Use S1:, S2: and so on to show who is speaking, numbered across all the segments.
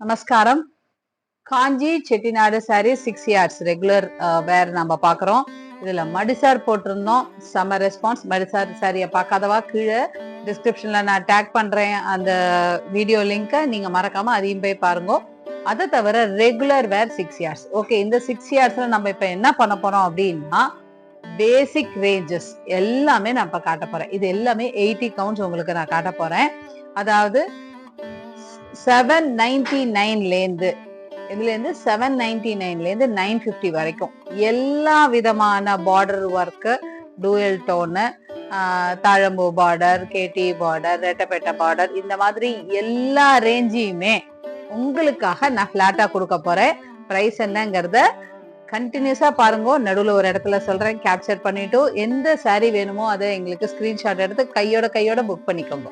S1: நமஸ்காரம். Kanchi Chettinad sari 6 yards regular wear நம்ம பார்க்குறோம். இதுல மடிசார் போட்டிருந்தோம். செம ரெஸ்பான்ஸ். மடிசார் சாரியை பார்க்காதவா கீழே டிஸ்கிரிப்ஷன்ல நான் டேக் பண்றேன் அந்த வீடியோ லிங்கை, நீங்க மறக்காம அதையும் போய் பாருங்க. அதை தவிர ரெகுலர் வேர் 6 yards. ஓகே, இந்த 6 yardsல நம்ம இப்ப என்ன பண்ண போறோம் அப்படின்னா பேசிக் ரேஞ்சஸ் எல்லாமே நான் இப்ப காட்ட போறேன். இது எல்லாமே 80 கவுண்ட்ஸ் உங்களுக்கு நான் காட்ட போறேன். அதாவது 799 இதுல இருந்து 799 இருந்து 950 வரைக்கும் எல்லா விதமான பார்டர் ஒர்க், டூயல் டோனு, தாழம்பூ பார்டர், கேடி பார்டர், ரெட்டப்பேட்டை பார்டர், இந்த மாதிரி எல்லா ரேஞ்சையுமே உங்களுக்காக நான் பிளாட்டா கொடுக்க போறேன். பிரைஸ் என்னங்கிறத கண்டினியூஸா பாருங்க. நடுவில் ஒரு இடத்துல சொல்றேன், கேப்சர் பண்ணிட்டு எந்த சாரி வேணுமோ அதை எங்களுக்கு ஸ்கிரீன்ஷாட் எடுத்து கையோட புக் பண்ணிக்கோங்க.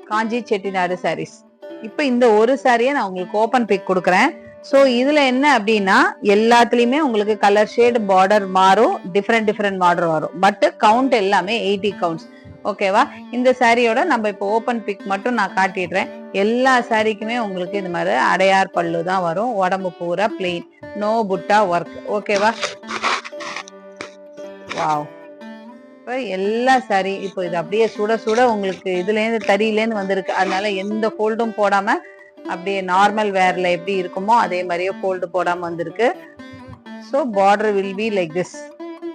S1: காஞ்சி செட்டிநாடு சாரீஸ். இப்ப இந்த ஒரு சாரியை நான் உங்களுக்கு ஓபன் பிக் கொடுக்குறேன். ஸோ இதுல என்ன அப்படின்னா எல்லாத்துலயுமே உங்களுக்கு கலர் ஷேட் பார்டர் மாறும், டிஃப்ரெண்ட் பார்டர் வரும். பட் கவுண்ட் எல்லாமே 80 கவுண்ட்ஸ். ஓகேவா? இந்த சாரியோட நம்ம இப்போ ஓபன் பிக் மட்டும் நான் காட்டிடுறேன். எல்லா சாரிக்குமே உங்களுக்கு இந்த மாதிரி அடையார் பல்லு தான் வரும். உடம்பு பூரா பிளெயின், நோ புட்டா ஒர்க். ஓகேவா? வாவ், எல்லா சாரி இப்போ இது அப்படியே சுட சுட உங்களுக்கு இதுல இருந்து தறியிலேருந்து வந்திருக்கு. அதனால எந்த ஃபோல்டும் போடாம அப்படியே நார்மல் வேர்ல எப்படி இருக்குமோ அதே மாதிரியே ஃபோல்டு போடாம வந்திருக்கு. So border will be like this,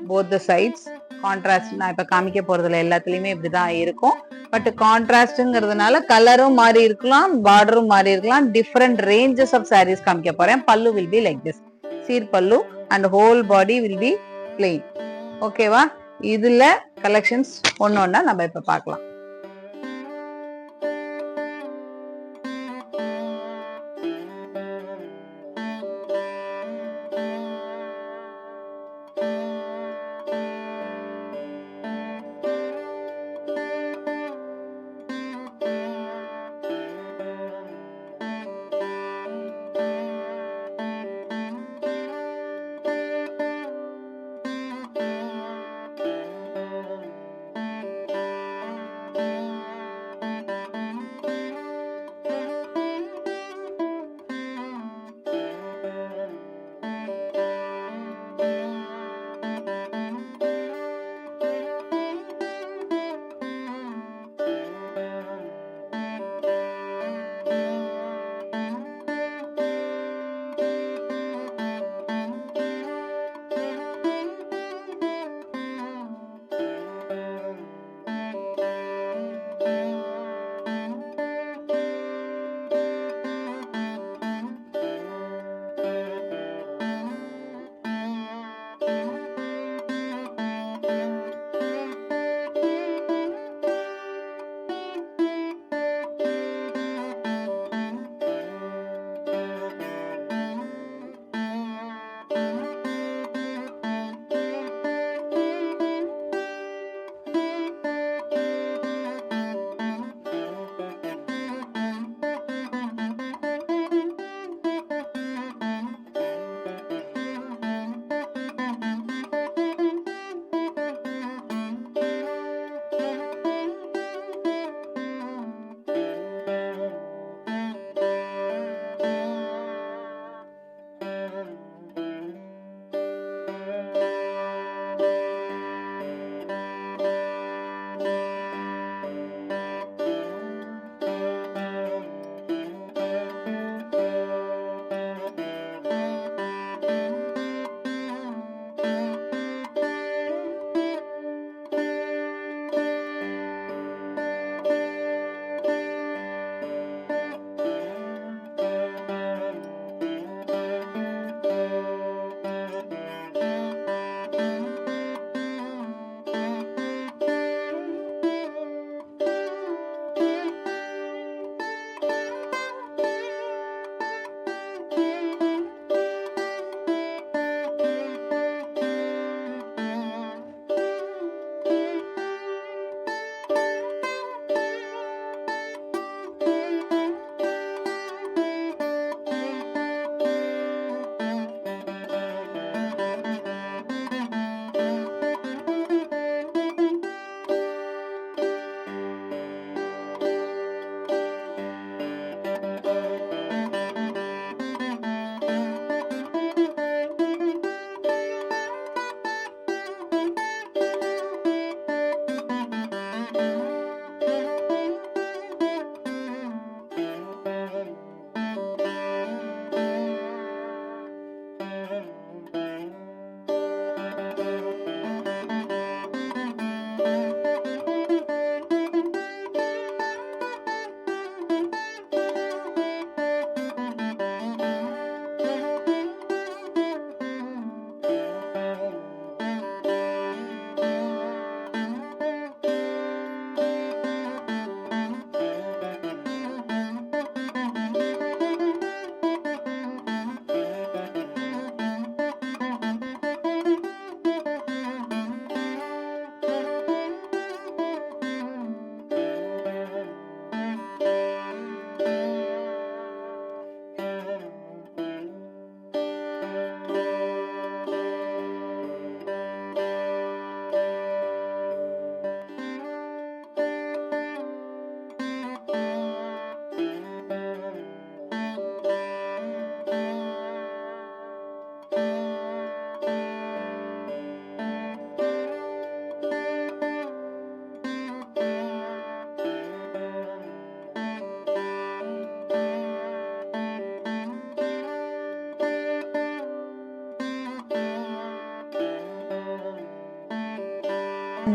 S1: both the sides. Contrast நான் இப்ப காமிக்க போறதுல எல்லாத்துலயுமே இப்படிதான் இருக்கும். பட் கான்ட்ராஸ்ட்ங்கிறதுனால கலரும் மாறி இருக்கலாம், பார்டரும் மாறி இருக்கலாம். டிஃப்ரெண்ட் ரேஞ்சஸ் ஆஃப் சாரீஸ் காமிக்க போறேன். பல்லு will be like this, sheer pallu, and whole body will be plain. ஓகேவா? இதுல கலெக்ஷன்ஸ் ஒன்னொன்னா நம்ம இப்ப பார்க்கலாம்.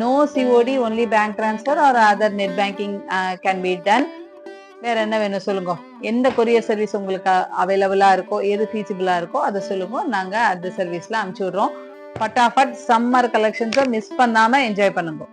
S1: No COD, only bank transfer or other net banking can be done. வேற என்ன வேணும் சொல்லுங்க. எந்த கொரியர் சர்வீஸ் உங்களுக்கு அவைலபிளா இருக்கோ, எது ஃபீசிபிளா இருக்கோ அதை சொல்லுங்க. நாங்க அந்த சர்வீஸ்ல அனுப்பிச்சு விடுறோம். பட்டாஃபட் சம்மர் கலெக்ஷன்ஸை மிஸ் பண்ணாம என்ஜாய் பண்ணுங்க.